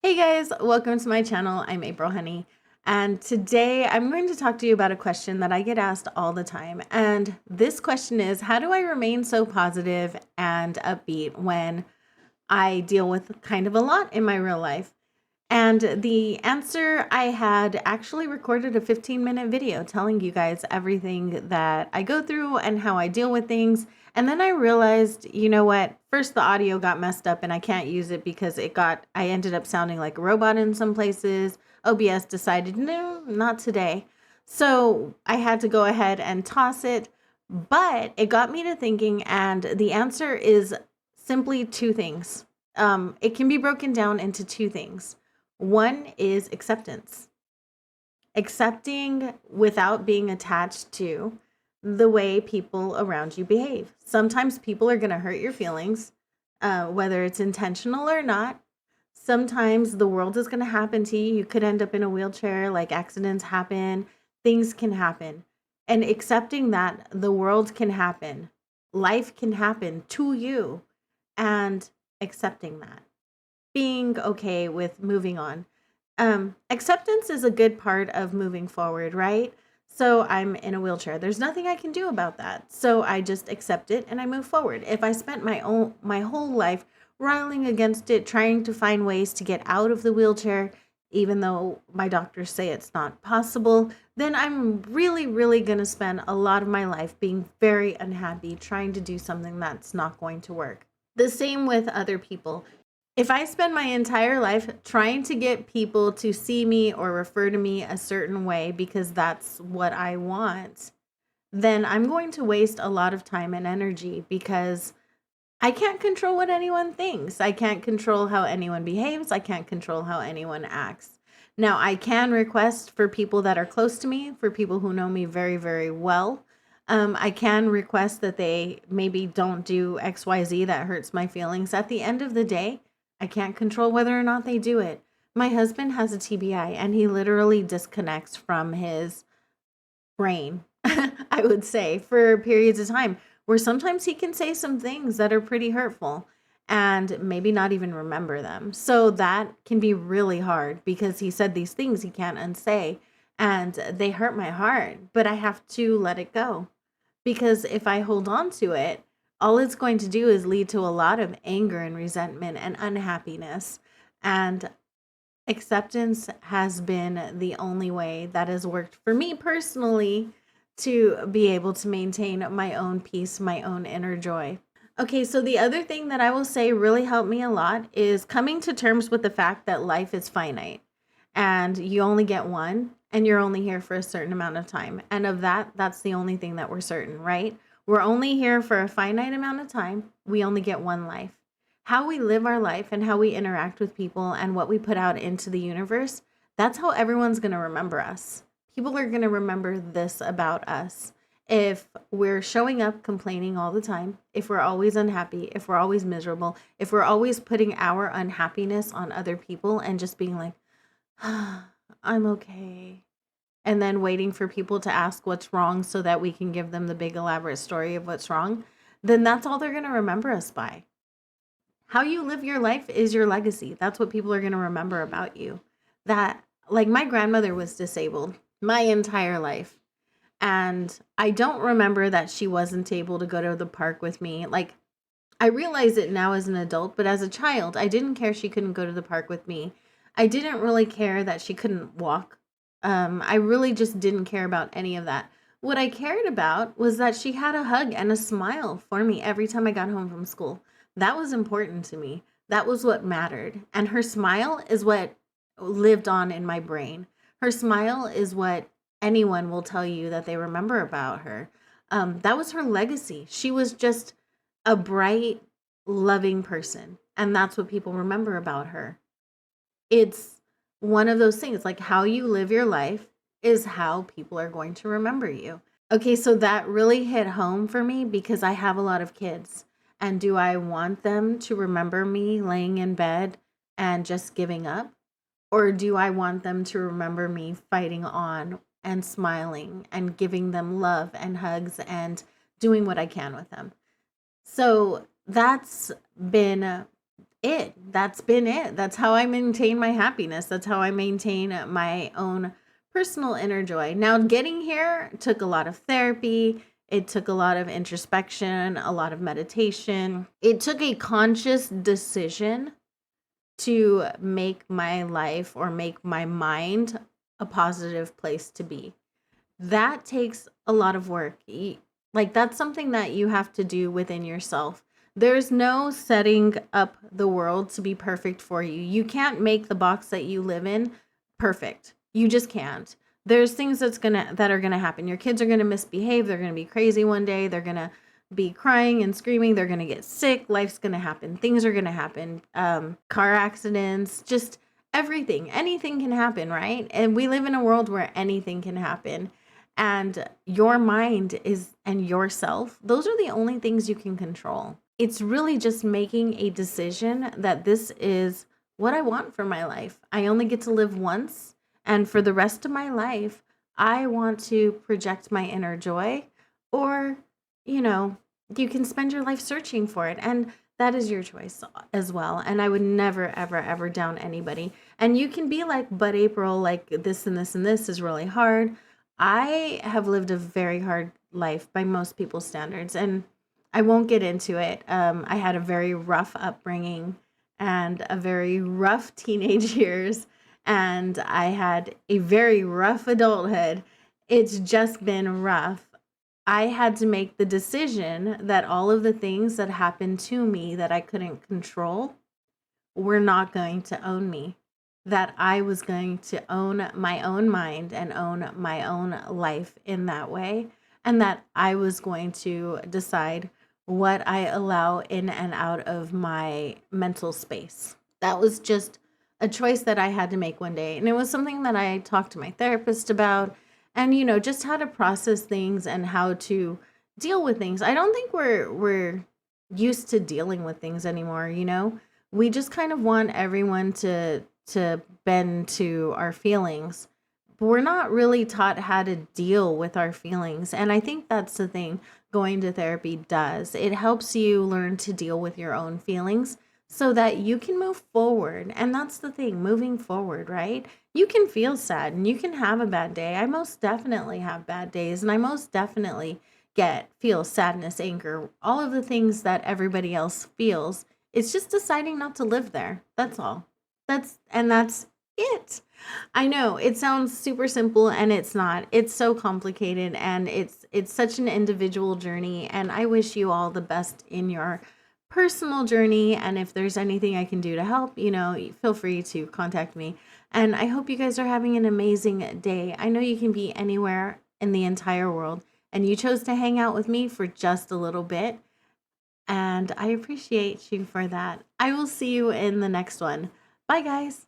Hey guys, welcome to my channel. I'm April Honey, and today I'm going to talk to you about a question that I get asked all the time. And this question is, how do I remain so positive and upbeat when I deal with kind of a lot in my real life? And the answer, I had actually recorded a 15-minute video telling you guys everything that I go through and how I deal with things. And then I realized, you know what? First, the audio got messed up and I can't use it because I ended up sounding like a robot in some places. OBS decided, no, not today. So I had to go ahead and toss it. But it got me to thinking, and the answer is simply two things. It can be broken down into two things. One is acceptance, accepting without being attached to the way people around you behave. Sometimes people are going to hurt your feelings, whether it's intentional or not. Sometimes the world is going to happen to you. You could end up in a wheelchair, like accidents happen, things can happen. And accepting that the world can happen, life can happen to you, and accepting that, being okay with moving on. Acceptance is a good part of moving forward, right? So I'm in a wheelchair. There's nothing I can do about that. So I just accept it and I move forward. If I spent my whole life riling against it, trying to find ways to get out of the wheelchair, even though my doctors say it's not possible, then I'm really, really going to spend a lot of my life being very unhappy trying to do something that's not going to work. The same with other people. If I spend my entire life trying to get people to see me or refer to me a certain way because that's what I want, then I'm going to waste a lot of time and energy because I can't control what anyone thinks. I can't control how anyone behaves. I can't control how anyone acts. Now, I can request for people that are close to me, for people who know me very, very well. I can request that they maybe don't do XYZ that hurts my feelings. At the end of the day, I can't control whether or not they do it. My husband has a TBI and he literally disconnects from his brain, I would say, for periods of time where sometimes he can say some things that are pretty hurtful and maybe not even remember them. So that can be really hard because he said these things he can't unsay and they hurt my heart, but I have to let it go because if I hold on to it, all it's going to do is lead to a lot of anger and resentment and unhappiness. And acceptance has been the only way that has worked for me personally to be able to maintain my own peace, my own inner joy. Okay, so the other thing that I will say really helped me a lot is coming to terms with the fact that life is finite and you only get one and you're only here for a certain amount of time. And of that, that's the only thing that we're certain, right? We're only here for a finite amount of time. We only get one life. How we live our life and how we interact with people and what we put out into the universe, that's how everyone's going to remember us. People are going to remember this about us. If we're showing up complaining all the time, if we're always unhappy, if we're always miserable, if we're always putting our unhappiness on other people and just being like, I'm okay, and then waiting for people to ask what's wrong so that we can give them the big elaborate story of what's wrong, then that's all they're going to remember us by. How you live your life is your legacy. That's what people are going to remember about you. That, like, my grandmother was disabled my entire life. And I don't remember that she wasn't able to go to the park with me. Like, I realize it now as an adult, but as a child, I didn't care she couldn't go to the park with me. I didn't really care that she couldn't walk. I really just didn't care about any of that. What I cared about was that she had a hug and a smile for me every time I got home from school. That was important to me. That was what mattered. And her smile is what lived on in my brain. Her smile is what anyone will tell you that they remember about her. That was her legacy. She was just a bright, loving person. And that's what people remember about her. It's one of those things, like how you live your life is how people are going to remember you. Okay, so that really hit home for me because I have a lot of kids. And do I want them to remember me laying in bed and just giving up? Or do I want them to remember me fighting on and smiling and giving them love and hugs and doing what I can with them? So that's been it. That's been it. That's how I maintain my happiness. That's how I maintain my own personal inner joy. Now, getting here took a lot of therapy. It took a lot of introspection, a lot of meditation. It took a conscious decision to make my life or make my mind a positive place to be. That takes a lot of work. Like, that's something that you have to do within yourself. There's no setting up the world to be perfect for you. You can't make the box that you live in perfect. You just can't. There's things that are gonna happen. Your kids are gonna misbehave. They're gonna be crazy one day. They're gonna be crying and screaming. They're gonna get sick. Life's gonna happen. Things are gonna happen. Car accidents. Just everything. Anything can happen, right? And we live in a world where anything can happen, and your mind is and yourself, those are the only things you can control. It's really just making a decision that this is what I want for my life. I only get to live once, and for the rest of my life I want to project my inner joy. Or, you know, you can spend your life searching for it, and that is your choice as well. And I would never ever ever down anybody. And you can be like, but April, like this and this and this is really hard. I have lived a very hard life by most people's standards, and I won't get into it. I had a very rough upbringing and a very rough teenage years, and I had a very rough adulthood. It's just been rough. I had to make the decision that all of the things that happened to me that I couldn't control were not going to own me. That I was going to own my own mind and own my own life in that way. And that I was going to decide what I allow in and out of my mental space. That was just a choice that I had to make one day. And it was something that I talked to my therapist about, and, just how to process things and how to deal with things. I don't think we're used to dealing with things anymore. We just kind of want everyone to bend to our feelings, but we're not really taught how to deal with our feelings. And I think that's the thing going to therapy does. It helps you learn to deal with your own feelings so that you can move forward. And that's the thing, moving forward, right? You can feel sad and you can have a bad day. I most definitely have bad days, and I most definitely feel sadness, anger, all of the things that everybody else feels. It's just deciding not to live there. That's all. That's it. I know it sounds super simple, and it's not. It's so complicated, and it's such an individual journey, and I wish you all the best in your personal journey. And if there's anything I can do to help, feel free to contact me. And I hope you guys are having an amazing day. I know you can be anywhere in the entire world, and you chose to hang out with me for just a little bit, and I appreciate you for that. I will see you in the next one. Bye, guys.